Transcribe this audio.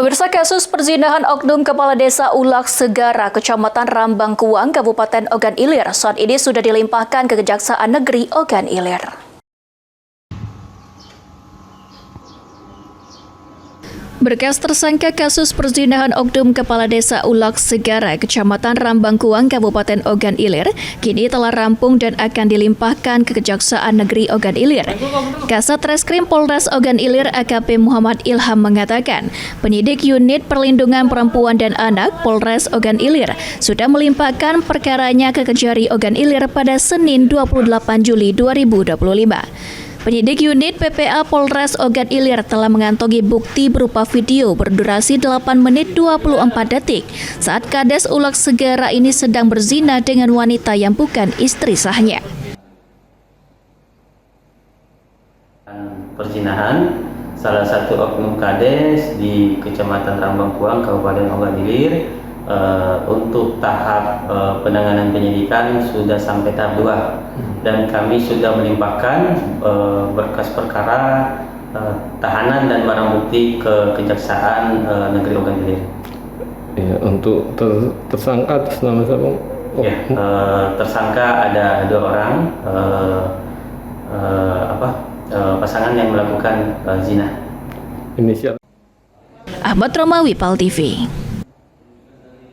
Pemirsa, kasus perzinahan oknum Kepala Desa Ulak Segara, Kecamatan Rambangkuang, Kabupaten Ogan Ilir, saat ini sudah dilimpahkan ke Kejaksaan Negeri Ogan Ilir. Berkas tersangka kasus perzinahan oknum Kepala Desa Ulak Segara, Kecamatan Rambangkuang, Kabupaten Ogan Ilir, kini telah rampung dan akan dilimpahkan ke Kejaksaan Negeri Ogan Ilir. Kasat Reskrim Polres Ogan Ilir AKP Muhammad Ilham mengatakan, penyidik Unit Perlindungan Perempuan dan Anak Polres Ogan Ilir sudah melimpahkan perkaranya ke Kejari Ogan Ilir pada Senin 28 Juli 2025. Penyidik unit PPA Polres Ogan Ilir telah mengantongi bukti berupa video berdurasi 8 menit 24 detik saat Kades Ulak Segara ini sedang berzina dengan wanita yang bukan istri sahnya. Perzinahan salah satu oknum Kades di Kecamatan Rambangkuang, Kabupaten Ogan Ilir, untuk tahap penanganan penyidikan sudah sampai tahap 2 dan kami sudah melimpahkan berkas perkara, tahanan dan barang bukti ke Kejaksaan Negeri Ogan Ilir. Ya, untuk tersangka atas nama siapa? Oh. Ya, tersangka ada 2 orang, pasangan yang melakukan zina. Inisial Ahmad Romawi, PAL TV.